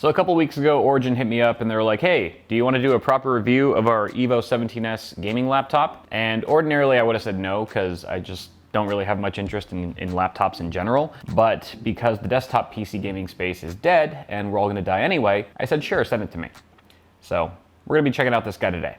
So a couple weeks ago, Origin hit me up and they were like, hey, do you want to do a proper review of our EVO17-S gaming laptop? And ordinarily I would have said no, because I just don't really have much interest in laptops in general. But because the desktop PC gaming space is dead and we're all gonna die anyway, I said, sure, send it to me. So we're gonna be checking out this guy today.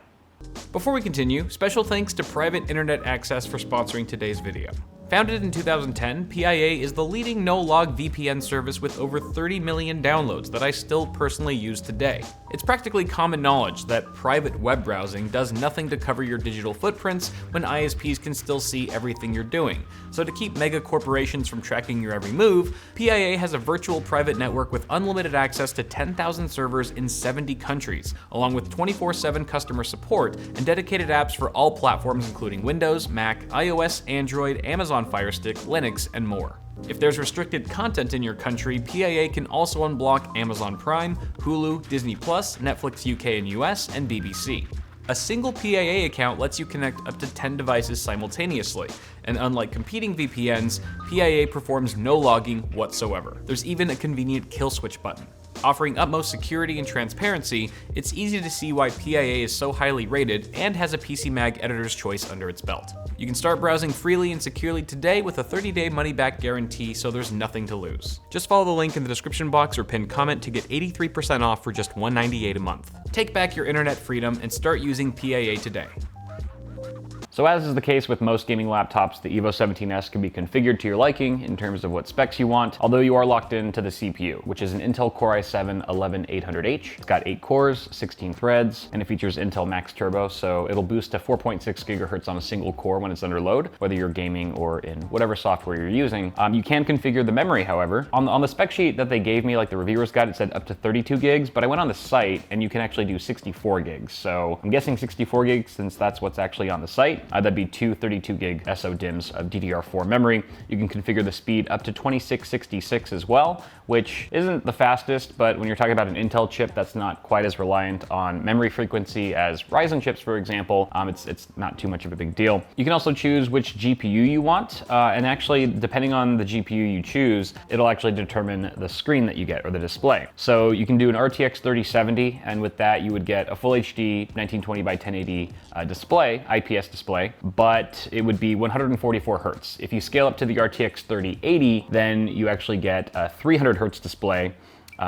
Before we continue, special thanks to Private Internet Access for sponsoring today's video. Founded in 2010, PIA is the leading no-log VPN service with over 30 million downloads that I still personally use today. It's practically common knowledge that private web browsing does nothing to cover your digital footprints when ISPs can still see everything you're doing. So to keep mega corporations from tracking your every move, PIA has a virtual private network with unlimited access to 10,000 servers in 70 countries, along with 24/7 customer support and dedicated apps for all platforms including Windows, Mac, iOS, Android, Amazon Fire Stick, Linux, and more. If there's restricted content in your country, PIA can also unblock Amazon Prime, Hulu, Disney+, Netflix UK and US, and BBC. A single PIA account lets you connect up to 10 devices simultaneously, and unlike competing VPNs, PIA performs no logging whatsoever. There's even a convenient kill switch button. Offering utmost security and transparency, it's easy to see why PIA is so highly rated and has a PCMag editor's choice under its belt. You can start browsing freely and securely today with a 30-day money-back guarantee, so there's nothing to lose. Just follow the link in the description box or pinned comment to get 83% off for just $198 a month. Take back your internet freedom and start using PIA today. So as is the case with most gaming laptops, the EVO17-S can be configured to your liking in terms of what specs you want, although you are locked into the CPU, which is an Intel Core i7-11800H. It's got 8 cores, 16 threads, and it features Intel Max Turbo, so it'll boost to 4.6 gigahertz on a single core when it's under load, whether you're gaming or in whatever software you're using. You can configure the memory, however. On the spec sheet that they gave me, like the reviewer's guide, it said up to 32 gigs, but I went on the site and you can actually do 64 gigs. So I'm guessing 64 gigs since that's what's actually on the site. That'd be two 32 gig SO-DIMMs of DDR4 memory. You can configure the speed up to 2666 as well, which isn't the fastest, but when you're talking about an Intel chip that's not quite as reliant on memory frequency as Ryzen chips, for example, it's not too much of a big deal. You can also choose which GPU you want, and actually, depending on the GPU you choose, it'll actually determine the screen that you get, or the display. So you can do an RTX 3070, and with that, you would get a full HD 1920 by 1080 display, IPS display, but it would be 144 hertz. If you scale up to the RTX 3080, then you actually get a 300 hertz display,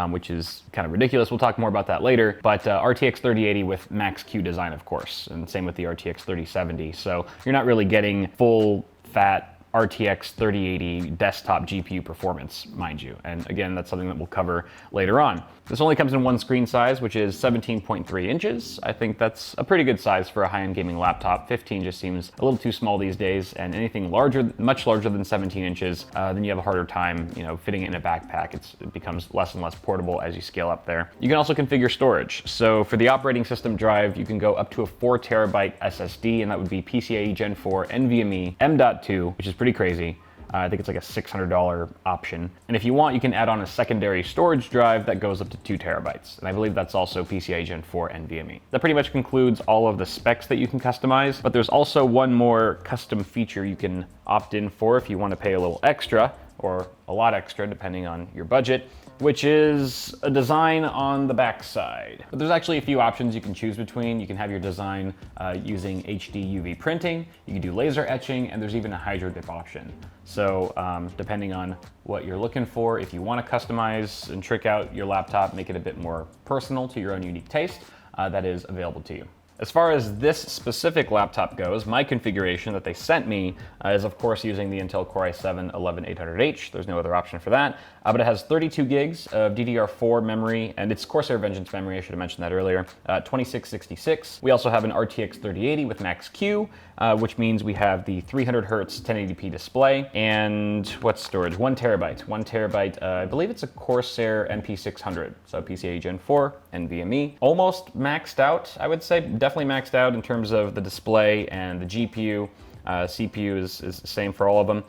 which is kind of ridiculous. We'll talk more about that later, but RTX 3080 with Max Q design, of course, and same with the RTX 3070. So you're not really getting full fat RTX 3080 desktop GPU performance, mind you. And again, that's something that we'll cover later on. This only comes in one screen size, which is 17.3 inches. I think that's a pretty good size for a high-end gaming laptop. 15 just seems a little too small these days, and anything larger, much larger than 17 inches, then you have a harder time, fitting it in a backpack. It becomes less and less portable as you scale up there. You can also configure storage. So for the operating system drive, you can go up to a 4 terabyte SSD, and that would be PCIe Gen 4 NVMe M.2, which is pretty crazy. I think it's like a $600 option. And if you want, you can add on a secondary storage drive that goes up to 2 terabytes. And I believe that's also PCIe Gen 4 NVMe. That pretty much concludes all of the specs that you can customize, but there's also one more custom feature you can opt in for if you want to pay a little extra, or a lot extra depending on your budget, which is a design on the back side. But there's actually a few options you can choose between. You can have your design using HD UV printing, you can do laser etching, and there's even a hydro dip option. So depending on what you're looking for, if you want to customize and trick out your laptop, make it a bit more personal to your own unique taste, that is available to you. As far as this specific laptop goes, my configuration that they sent me is of course using the Intel Core i7-11800H. There's no other option for that, but it has 32 gigs of DDR4 memory, and it's Corsair Vengeance memory, I should have mentioned that earlier, 2666. We also have an RTX 3080 with Max Q, which means we have the 300 hertz 1080p display, and what's storage? 1 terabyte. 1 terabyte, I believe it's a Corsair MP600, so PCIe Gen 4, NVMe. Almost maxed out, I would say. Definitely maxed out in terms of the display and the GPU. CPU is the same for all of them.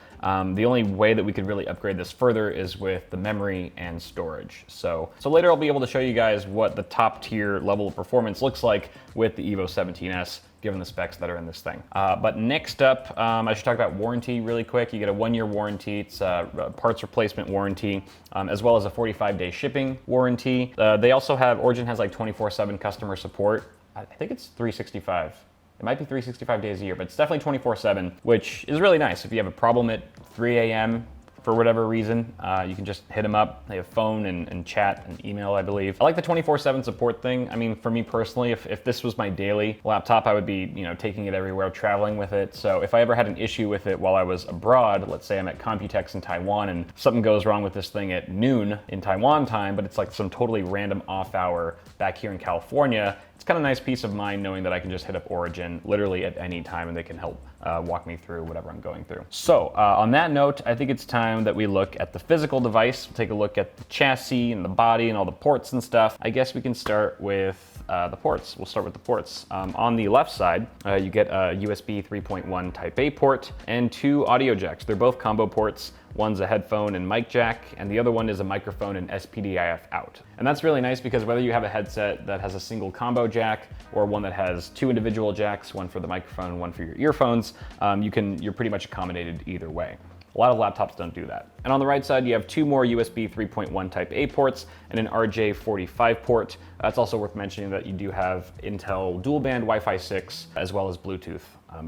The only way that we could really upgrade this further is with the memory and storage. So later I'll be able to show you guys what the top tier level of performance looks like with the EVO17-S, given the specs that are in this thing. But next up, I should talk about warranty really quick. You get a 1-year warranty. It's a parts replacement warranty, as well as a 45-day shipping warranty. They also have, Origin has like 24/7 customer support. I think it's 365. It might be 365 days a year, but it's definitely 24/7, which is really nice. If you have a problem at 3 a.m., for whatever reason, you can just hit them up. They have phone and chat and email, I believe. I like the 24/7 support thing. I mean, for me personally, if this was my daily laptop, I would be, taking it everywhere, traveling with it. So if I ever had an issue with it while I was abroad, let's say I'm at Computex in Taiwan and something goes wrong with this thing at noon in Taiwan time, but it's like some totally random off hour back here in California, it's kind of nice peace of mind knowing that I can just hit up Origin literally at any time and they can help walk me through whatever I'm going through. So on that note, I think it's time that we look at the physical device. We'll take a look at the chassis and the body and all the ports and stuff. I guess we can start with the ports. We'll start with the ports. On the left side, you get a USB 3.1 Type A port and 2 audio jacks. They're both combo ports. One's a headphone and mic jack, and the other one is a microphone and SPDIF out. And that's really nice because whether you have a headset that has a single combo jack or one that has 2 individual jacks, one for the microphone and one for your earphones, you're pretty much accommodated either way. A lot of laptops don't do that. And on the right side, you have 2 more USB 3.1 Type A ports and an RJ45 port. It's also worth mentioning that you do have Intel dual band Wi-Fi 6 as well as Bluetooth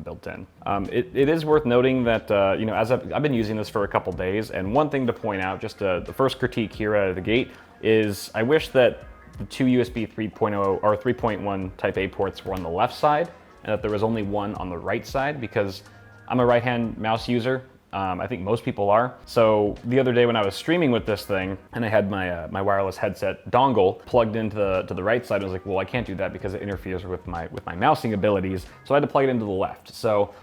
built in. It is worth noting that, as I've been using this for a couple days, and one thing to point out, just the first critique here out of the gate, is I wish that the 2 USB 3.0 or 3.1 Type A ports were on the left side and that there was only one on the right side, because I'm a right-hand mouse user. I think most people are. So the other day when I was streaming with this thing and I had my wireless headset dongle plugged into the right side, I was like, well, I can't do that because it interferes with my mousing abilities. So I had to plug it into the left. So,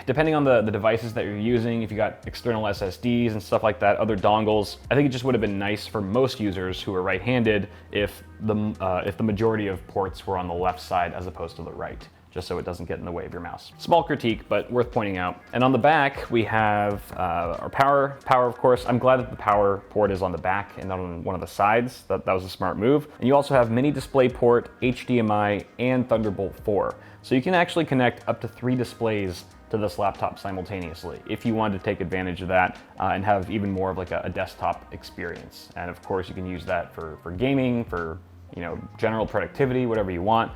depending on the devices that you're using, if you got external SSDs and stuff like that, other dongles, I think it just would have been nice for most users who are right-handed if the majority of ports were on the left side as opposed to the right, just so it doesn't get in the way of your mouse. Small critique, but worth pointing out. And on the back, we have our power, of course. I'm glad that the power port is on the back and not on one of the sides. That was a smart move. And you also have mini display port, HDMI, and Thunderbolt 4. So you can actually connect up to 3 displays to this laptop simultaneously if you wanted to take advantage of that and have even more of like a desktop experience. And of course, you can use that for gaming, for general productivity, whatever you want.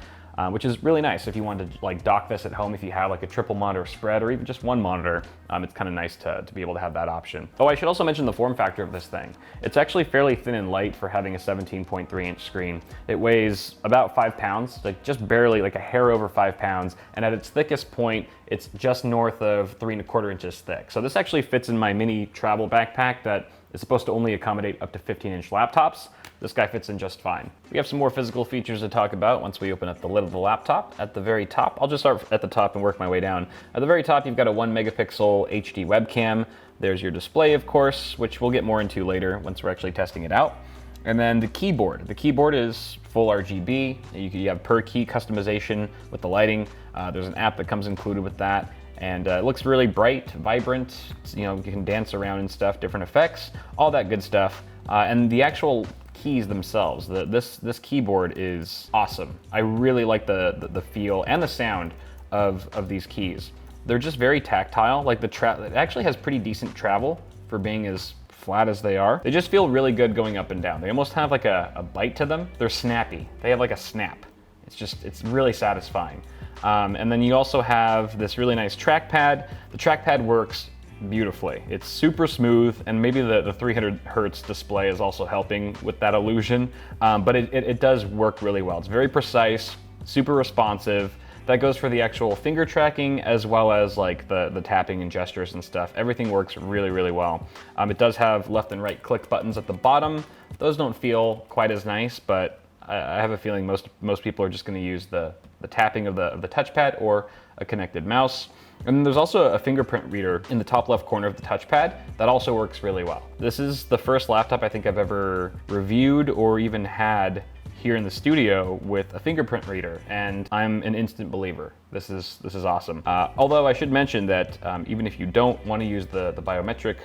Which is really nice if you want to like dock this at home. If you have like a triple monitor spread or even just one monitor, it's kind of nice to be able to have that option. Oh, I should also mention the form factor of this thing. It's actually fairly thin and light for having a 17.3-inch screen. It weighs about 5 pounds, like just barely, like a hair over 5 pounds. And at its thickest point, it's just north of 3¼ inches thick. So this actually fits in my mini travel backpack that is supposed to only accommodate up to 15-inch laptops. This guy fits in just fine. We have some more physical features to talk about once we open up the lid of the laptop. At the very top, I'll just start at the top and work my way down. At the very top, you've got a 1 megapixel HD webcam. There's your display, of course, which we'll get more into later once we're actually testing it out. And then the keyboard. The keyboard is full RGB. You have per key customization with the lighting. There's an app that comes included with that. And it looks really bright, vibrant. You can dance around and stuff, different effects, all that good stuff. And the actual keys themselves, this keyboard is awesome. I really like the feel and the sound of these keys. They're just very tactile. Like it actually has pretty decent travel for being as flat as they are. They just feel really good going up and down. They almost have like a bite to them. They're snappy. They have like a snap. It's really satisfying. And then you also have this really nice trackpad. The trackpad works beautifully. It's super smooth, and maybe the 300 hertz display is also helping with that illusion, but it does work really well. It's very precise, super responsive. That goes for the actual finger tracking as well as like the tapping and gestures and stuff. Everything works really, really well. It does have left and right click buttons at the bottom. Those don't feel quite as nice, but I have a feeling most people are just going to use the tapping of the touchpad or a connected mouse. And there's also a fingerprint reader in the top left corner of the touchpad that also works really well. This is the first laptop I think I've ever reviewed or even had here in the studio with a fingerprint reader, and I'm an instant believer. This is awesome. Although I should mention that even if you don't want to use the biometric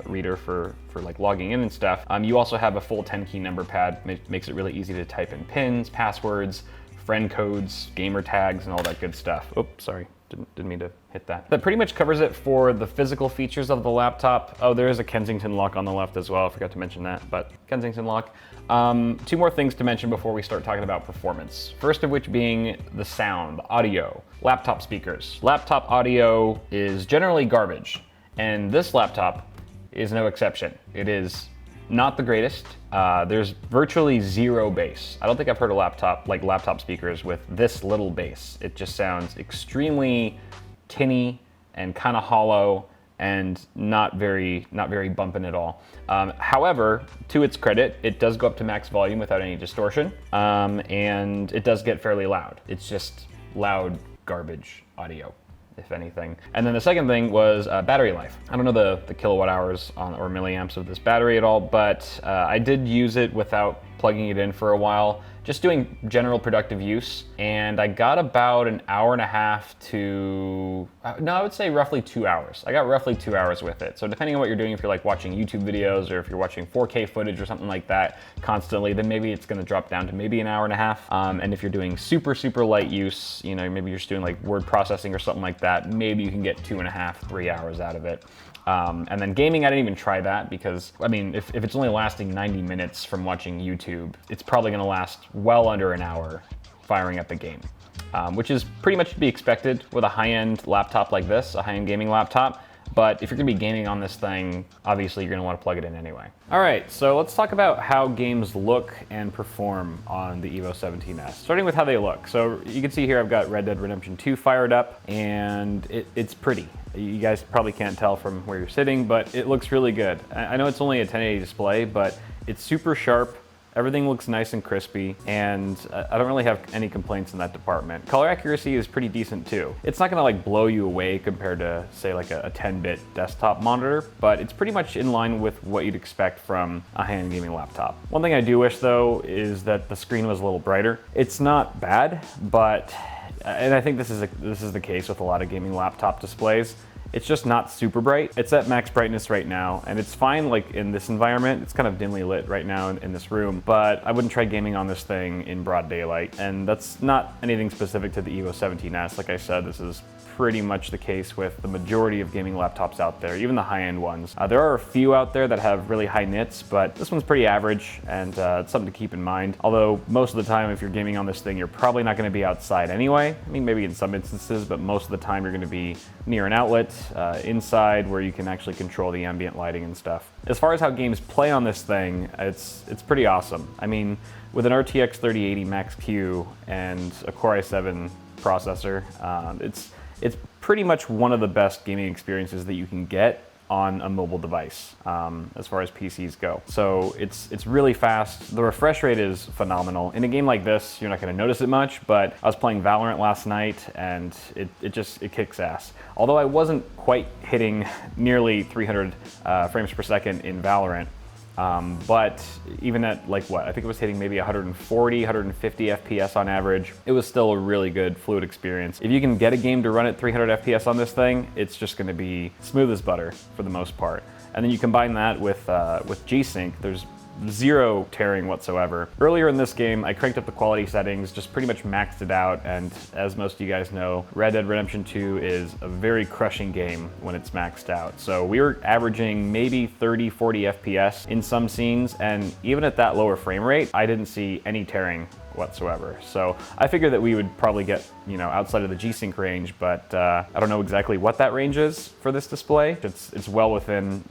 reader for like logging in and stuff, you also have a full 10-key number pad. Makes it really easy to type in pins, passwords, friend codes, gamer tags, and all that good stuff. Oops, sorry. Didn't mean to hit that. That pretty much covers it for the physical features of the laptop. Oh, there is a Kensington lock on the left as well. I forgot to mention that, but Kensington lock. Two more things to mention before we start talking about performance. First of which being the sound, the audio. Laptop speakers. Laptop audio is generally garbage, and this laptop is no exception. It is not the greatest. There's virtually zero bass. I don't think I've heard a laptop speakers with this little bass. It just sounds extremely tinny and kind of hollow and not very bumping at all. However, to its credit, it does go up to max volume without any distortion, and it does get fairly loud. It's just loud garbage audio, if anything. And then the second thing was battery life. I don't know the kilowatt hours or milliamps of this battery at all, but I did use it without plugging it in for a while, just doing general productive use, and I got about an hour and a half to, no, I would say roughly 2 hours. I got roughly 2 hours with it. So depending on what you're doing, if you're like watching YouTube videos or if you're watching 4K footage or something like that constantly, then maybe it's gonna drop down to maybe an hour and a half. And if you're doing super light use, you know, maybe you're just doing like word processing or something like that, maybe you can get 2.5, 3 hours out of it. And then gaming, I didn't even try that because, I mean, if it's only lasting 90 minutes from watching YouTube, it's probably gonna last well under an hour firing up a game, which is pretty much to be expected with a high-end laptop like this, a high-end gaming laptop. But if you're gonna be gaming on this thing, obviously you're gonna wanna plug it in anyway. All right, so let's talk about how games look and perform on the EVO17-S. Starting with how they look. So you can see here I've got Red Dead Redemption 2 fired up, and it's pretty. You guys probably can't tell from where you're sitting, but it looks really good. I know it's only a 1080 display, but it's super sharp. Everything looks nice and crispy, and I don't really have any complaints in that department. Color accuracy is pretty decent too. It's not gonna like blow you away compared to say like a 10-bit desktop monitor, but it's pretty much in line with what you'd expect from a high-end gaming laptop. One thing I do wish though is that the screen was a little brighter. It's not bad, but, and I think this is the case with a lot of gaming laptop displays, it's just not super bright. It's at max brightness right now, and it's fine like in this environment. It's kind of dimly lit right now in this room, but I wouldn't try gaming on this thing in broad daylight. And that's not anything specific to the EVO17-S. Like I said, this is pretty much the case with the majority of gaming laptops out there, even the high-end ones. There are a few out there that have really high nits, but this one's pretty average, and it's something to keep in mind. Although most of the time, if you're gaming on this thing, you're probably not gonna be outside anyway. I mean, maybe in some instances, but most of the time you're gonna be near an outlet, inside where you can actually control the ambient lighting and stuff. As far as how games play on this thing, it's pretty awesome. I mean, with an RTX 3080 Max-Q and a Core i7 processor, it's pretty much one of the best gaming experiences that you can get on a mobile device, as far as PCs go. So it's really fast. The refresh rate is phenomenal. In a game like this, you're not gonna notice it much, but I was playing Valorant last night and it kicks ass. Although I wasn't quite hitting nearly 300 frames per second in Valorant, but even at like what, I think it was hitting maybe 140, 150 FPS on average, it was still a really good fluid experience. If you can get a game to run at 300 FPS on this thing, it's just gonna be smooth as butter for the most part. And then you combine that with G-Sync, there's zero tearing whatsoever. Earlier in this game, I cranked up the quality settings, just pretty much maxed it out, and as most of you guys know, Red Dead Redemption 2 is a very crushing game when it's maxed out. So we were averaging maybe 30, 40 FPS in some scenes, and even at that lower frame rate, I didn't see any tearing whatsoever. So I figured that we would probably get, you know, outside of the G-Sync range, but I don't know exactly what that range is for this display. It's well within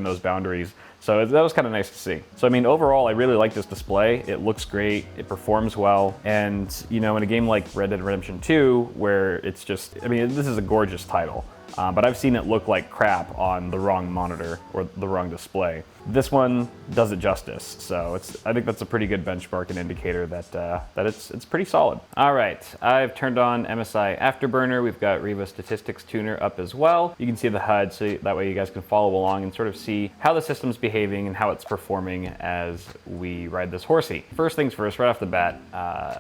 those boundaries. So that was kind of nice to see. So I mean, overall, I really like this display. It looks great, it performs well, and you know, in a game like Red Dead Redemption 2, where it's just, I mean, this is a gorgeous title. But I've seen it look like crap on the wrong monitor or the wrong display. this one does it justice. So I think that's a pretty good benchmark and indicator that it's pretty solid. All right, I've turned on MSI Afterburner. We've got Revo Statistics Tuner up as well. You can see the HUD, so that way you guys can follow along and sort of see how the system's behaving and how it's performing as we ride this horsey. First things first, right off the bat,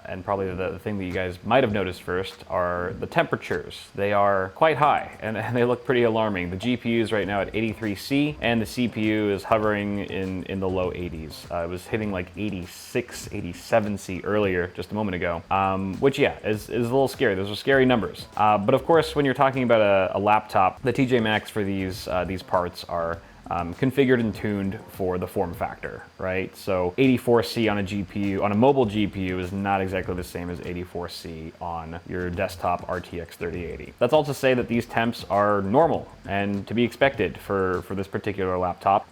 and probably the thing that you guys might have noticed first are the temperatures. They are quite high and they look pretty alarming. The GPU is right now at 83C and the CPU is hovering in the low 80s. It was hitting like 86, 87C earlier just a moment ago, which yeah, is a little scary. Those are scary numbers. But of course, when you're talking about a laptop, the TJ Maxx for these parts are configured and tuned for the form factor, right? So 84C on a GPU, on a mobile GPU, is not exactly the same as 84C on your desktop RTX 3080. That's all to say that these temps are normal and to be expected for this particular laptop.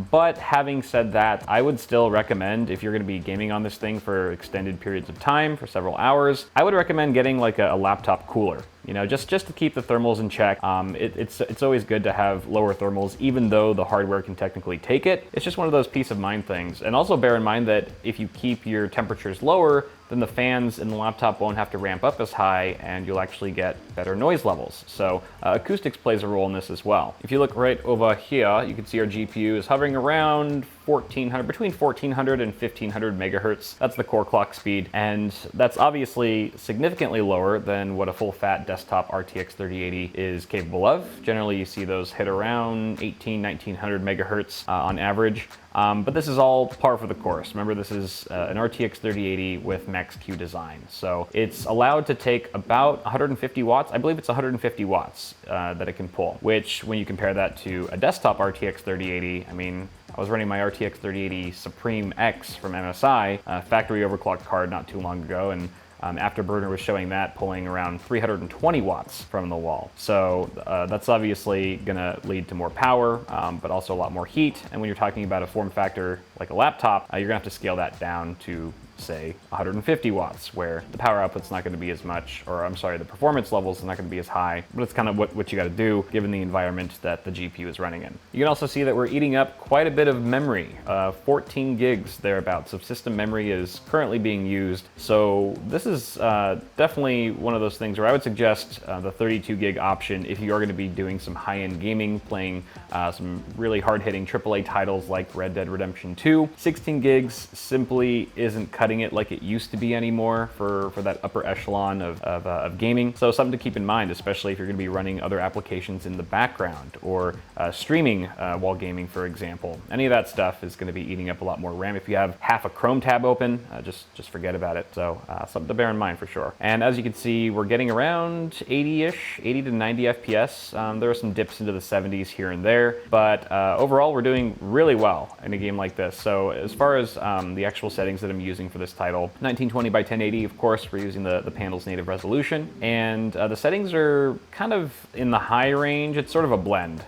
But having said that, I would still recommend, if you're going to be gaming on this thing for extended periods of time, for several hours, I would recommend getting like a laptop cooler. You know, just to keep the thermals in check. It's always good to have lower thermals, even though the hardware can technically take it. It's just one of those peace of mind things. And also bear in mind that if you keep your temperatures lower, then the fans in the laptop won't have to ramp up as high and you'll actually get better noise levels. So acoustics plays a role in this as well. If you look right over here, you can see our GPU is hovering around 1400, between 1400 and 1500 megahertz. That's the core clock speed. And that's obviously significantly lower than what a full fat desktop RTX 3080 is capable of. Generally, you see those hit around 1900 megahertz on average. But this is all par for the course. Remember, this is an RTX 3080 with Max-Q design. So it's allowed to take about 150 watts. I believe it's 150 watts that it can pull, which when you compare that to a desktop RTX 3080, I mean, I was running my RTX 3080 Supreme X from MSI, factory overclocked card not too long ago, and Afterburner was showing that pulling around 320 watts from the wall. So that's obviously gonna lead to more power, but also a lot more heat. And when you're talking about a form factor like a laptop, you're gonna have to scale that down to, say, 150 watts, where the power output's not going to be as much, or I'm sorry, the performance levels is not going to be as high, but it's kind of what you got to do given the environment that the GPU is running in. You can also see that we're eating up quite a bit of memory, 14 gigs thereabouts of system memory is currently being used. So this is definitely one of those things where I would suggest the 32 gig option if you are going to be doing some high-end gaming, playing some really hard-hitting AAA titles like Red Dead Redemption 2. 16 gigs simply isn't cutting it like it used to be anymore for that upper echelon of gaming. So something to keep in mind, especially if you're going to be running other applications in the background or streaming while gaming, for example. Any of that stuff is going to be eating up a lot more RAM. If you have half a Chrome tab open, just forget about it. So something to bear in mind for sure. And as you can see, we're getting around 80-ish, 80 to 90 FPS. There are some dips into the 70s here and there, but overall we're doing really well in a game like this. So as far as the actual settings that I'm using for this title, 1920 by 1080, of course, we're using the panel's native resolution, and the settings are kind of in the high range. It's sort of a blend.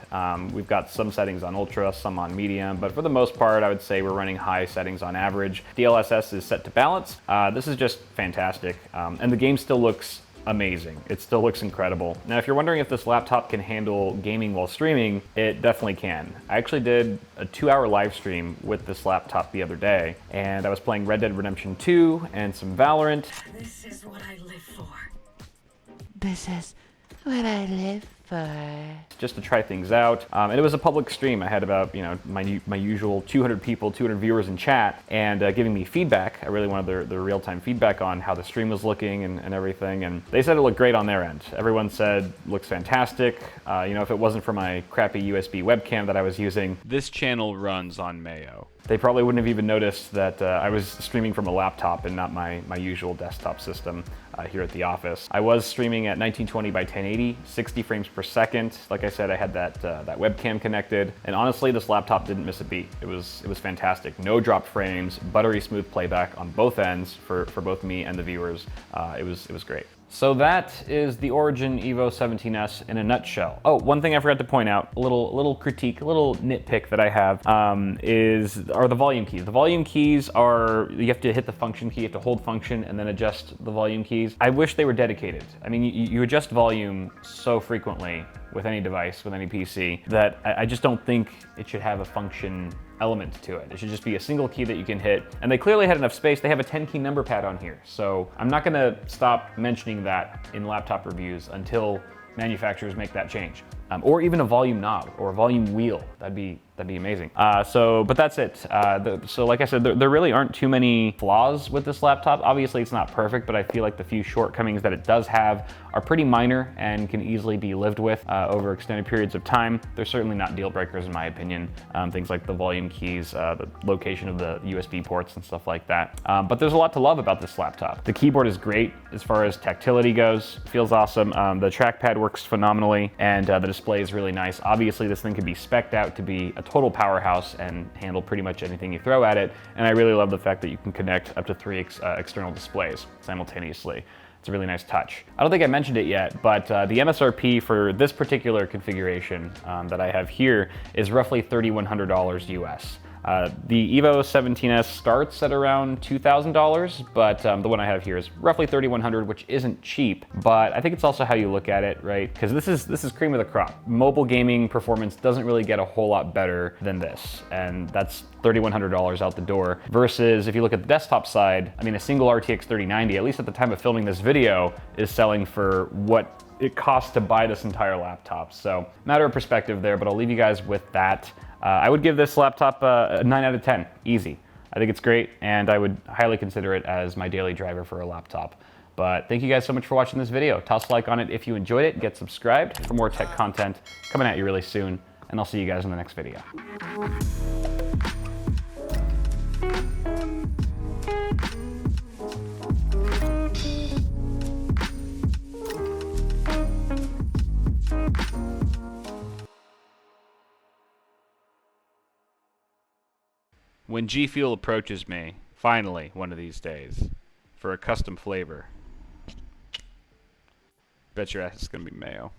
We've got some settings on ultra, some on medium, but for the most part, I would say we're running high settings on average. DLSS is set to balance. This is just fantastic, and the game still looks amazing. It still looks incredible. Now, if you're wondering if this laptop can handle gaming while streaming, it definitely can. I actually did a 2-hour live stream with this laptop the other day, and I was playing Red Dead Redemption 2 and some Valorant. This is what I live for. This is what I live for. Just to try things out. And it was a public stream. I had about, my usual 200 people, 200 viewers in chat, and giving me feedback. I really wanted their real-time feedback on how the stream was looking and everything, and they said it looked great on their end. Everyone said, looks fantastic. If it wasn't for my crappy USB webcam that I was using, this channel runs on Mayo. They probably wouldn't have even noticed that I was streaming from a laptop and not my usual desktop system here at the office. I was streaming at 1920 by 1080, 60 frames per second. Like I said, I had that webcam connected, and honestly, this laptop didn't miss a beat. It was fantastic. No dropped frames, buttery smooth playback on both ends for both me and the viewers. It was great. So that is the Origin EVO17-S in a nutshell. Oh, one thing I forgot to point out, a little critique, a little nitpick that I have, are the volume keys. The volume keys you have to hit the function key, you have to hold function and then adjust the volume keys. I wish they were dedicated. I mean, you adjust volume so frequently with any device, with any PC, that I just don't think it should have a function element to it. It should just be a single key that you can hit. And they clearly had enough space. They have a 10-key number pad on here. So I'm not gonna stop mentioning that in laptop reviews until manufacturers make that change. Or even a volume knob or a volume wheel. That'd be amazing. But that's it. So like I said, there really aren't too many flaws with this laptop. Obviously it's not perfect, but I feel like the few shortcomings that it does have are pretty minor and can easily be lived with over extended periods of time. They're certainly not deal breakers in my opinion. Things like the volume keys, the location of the USB ports and stuff like that. But there's a lot to love about this laptop. The keyboard is great as far as tactility goes. Feels awesome. The trackpad works phenomenally, and the display is really nice. Obviously this thing could be spec'd out to be a total powerhouse and handle pretty much anything you throw at it. And I really love the fact that you can connect up to 3 external displays simultaneously. It's a really nice touch. I don't think I mentioned it yet, but the MSRP for this particular configuration that I have here is roughly $3,100 US. The EVO17-S starts at around $2,000, but the one I have here is roughly $3,100, which isn't cheap, but I think it's also how you look at it, right? Because this is cream of the crop. Mobile gaming performance doesn't really get a whole lot better than this, and that's $3,100 out the door. Versus if you look at the desktop side, I mean, a single RTX 3090, at least at the time of filming this video, is selling for what it costs to buy this entire laptop. So matter of perspective there, but I'll leave you guys with that. I would give this laptop a 9 out of 10, easy. I think it's great, and I would highly consider it as my daily driver for a laptop. But thank you guys so much for watching this video. Toss a like on it if you enjoyed it, get subscribed for more tech content coming at you really soon, and I'll see you guys in the next video. When G Fuel approaches me, finally, one of these days, for a custom flavor, bet your ass it's gonna be mayo.